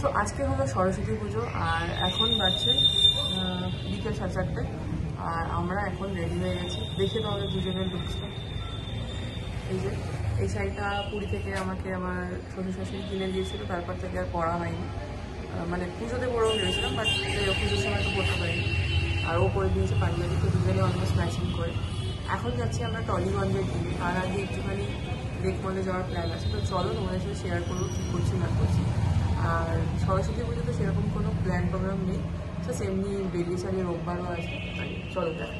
So আজকে হলো সরস্বতী পুজো আর এখন বাজছে বিকেল 4:30 আর আমরা এখন রেডি হয়ে গেছি। দেখে তো আমাদের দুজনের লুকসটা, এই যে এই শাড়িটা পুরী থেকে আমাকে আমার শ্বশুর শাশুড়ি কিনে দিয়েছিল, তারপর থেকে আর পরা হয়নি, মানে পুজোতে পরেও ভেবেছিলাম বাট পুজোর সময় তো পরতে পারিনি। আর ও করে দিয়েছে পাঞ্জাবি, তো দুজনে অলমোস্ট ম্যাচিং করে এখন যাচ্ছি আমরা টলিগঞ্জের দিকে। তার আগে একটুখানি লেক মলে যাওয়ার প্ল্যান আছে, তো চলো তোমাদের সাথে শেয়ার করবো কী করছি না করছি। আর সরস্বতী পুজোতে সেরকম কোনো প্ল্যান প্রোগ্রাম নেই, তো এমনি বেরিয়ে চালিয়ে রোববারও আছে, চলো দেখা।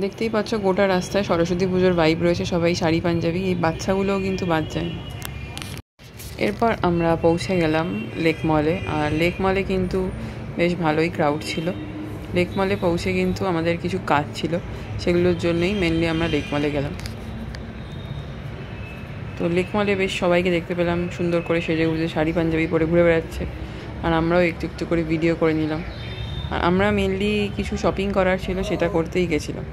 দেখতেই পাচ্ছ গোটা রাস্তায় সরস্বতী পুজোর ভাইব রয়েছে, সবাই শাড়ি পাঞ্জাবি, এই বাচ্চাগুলোও কিন্তু বাদ যায়। এরপর আমরা পৌঁছে গেলাম লেক মলে, আর লেক মলে কিন্তু বেশ ভালোই ক্রাউড ছিল। লেক মলে পৌঁছে কিন্তু আমাদের কিছু কাজ ছিল, সেগুলোর জন্যই মেনলি আমরা লেক মলে গেলাম। তো লেক মলে বেশ সবাইকে দেখতে পেলাম সুন্দর করে সেজে গুজে শাড়ি পাঞ্জাবি পরে ঘুরে বেড়াচ্ছে, আর আমরাও একটু একটু করে ভিডিও করে নিলাম। আর আমরা মেনলি কিছু শপিং করার ছিল, সেটা করতেই গেছিলাম।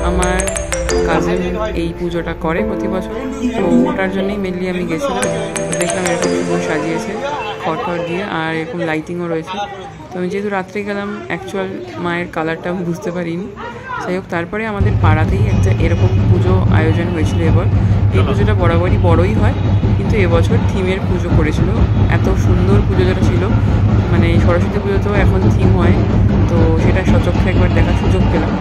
আমার কাজিন এই পুজোটা করে প্রতি বছর, তো ওটার জন্যই মেনলি আমি গেছিলাম। দেখলাম এরকম সুন্দর সাজিয়েছে খড় দিয়ে, আর এরকম লাইটিংও রয়েছে। তো আমি যেহেতু রাত্রে গেলাম, অ্যাকচুয়াল মায়ের কালারটা বুঝতে পারিনি। যাই হোক, তারপরে আমাদের পাড়াতেই একটা এরকম পুজো আয়োজন হয়েছিল এবার। এই পুজোটা বরাবরই বড়ই হয়, কিন্তু এবছর থিমের পুজো করেছিল। এত সুন্দর পুজো যেটা ছিল, মানে সরস্বতী পুজোতেও এখন থিম হয়, তো সেটা সচক্ষে একবার দেখার সুযোগ পেলাম।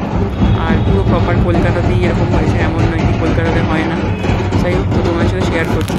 আর পুরো প্রপার কলকাতাতেই এরকম হয়েছে, এমন নয় কি কলকাতাতে হয় না। যাই হোক, তো তোমার সাথে শেয়ার করছি।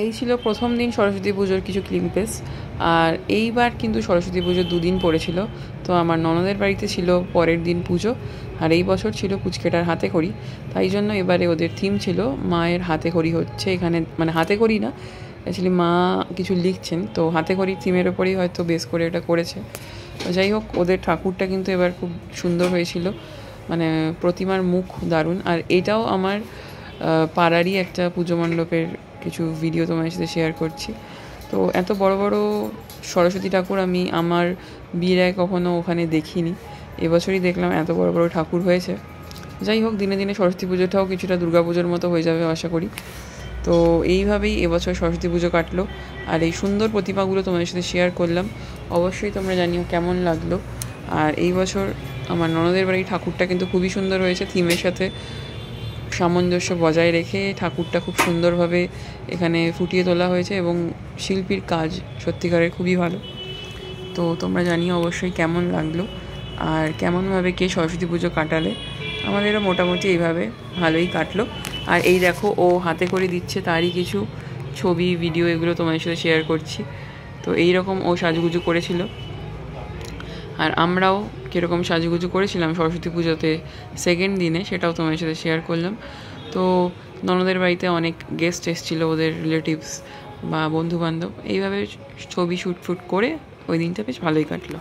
এই ছিল প্রথম দিন সরস্বতী পুজোর কিছু ক্লিপেস। আর এইবার কিন্তু সরস্বতী পুজো 2 দিন পড়েছিল। তো আমার ননদের বাড়িতে ছিল পরের দিন পুজো, আর এই বছর ছিল পুচকেটার হাতে খড়ি। তাই জন্য এবারে ওদের থিম ছিল মায়ের হাতে খড়ি হচ্ছে এখানে, মানে হাতে খড়ি না, অ্যাকচুয়ালি মা কিছু লিখছেন, তো হাতে খড়ি থিমের ওপরেই হয়তো বেস করে এটা করেছে। তো যাই হোক, ওদের ঠাকুরটা কিন্তু এবার খুব সুন্দর হয়েছিল, মানে প্রতিমার মুখ দারুণ। আর এটাও আমার পাড়ারই একটা পুজো মণ্ডপের কিছু ভিডিও তোমার সাথে শেয়ার করছি। তো এত বড় বড় সরস্বতী ঠাকুর আমি আমার বিয়ের আগে কখনো ওখানে দেখিনি, এবছরই দেখলাম এত বড় বড় ঠাকুর হয়েছে। যাই হোক, দিনে দিনে সরস্বতী পুজোটাও কিছুটা দুর্গাপুজোর মতো হয়ে যাবে আশা করি। তো এইভাবেই এবছর সরস্বতী পুজো কাটলো, আর এই সুন্দর প্রতিমাগুলো তোমাদের সাথে শেয়ার করলাম। অবশ্যই তোমরা জানিও কেমন লাগলো। আর এই বছর আমার ননদের বাড়ির ঠাকুরটা কিন্তু খুবই সুন্দর হয়েছে, থিমের সাথে সামঞ্জস্য বজায় রেখে ঠাকুরটা খুব সুন্দরভাবে এখানে ফুটিয়ে তোলা হয়েছে, এবং শিল্পীর কাজ সত্যিকারের খুবই ভালো। তো তোমরা জানিও অবশ্যই কেমন লাগলো, আর কেমনভাবে কে সরস্বতী পুজো কাটালে। আমাদেরও মোটামুটি এইভাবে ভালোই কাটলো। আর এই দেখো, ও হাতে করে দিচ্ছে, তারই কিছু ছবি ভিডিও এগুলো তোমাদের সাথে শেয়ার করছি। তো এইরকম ও সাজুগুজু করেছিল, আর আমরাও কীরকম সাজুগুজু করেছিলাম সরস্বতী পুজোতে সেকেন্ড দিনে, সেটাও তোমাদের সাথে শেয়ার করলাম। তো ননদের বাড়িতে অনেক গেস্ট এসেছিলো, ওদের রিলেটিভস বা বন্ধুবান্ধব, এইভাবে ছবি শ্যুট ফুট করে ওই দিনটা বেশ ভালোই কাটলো।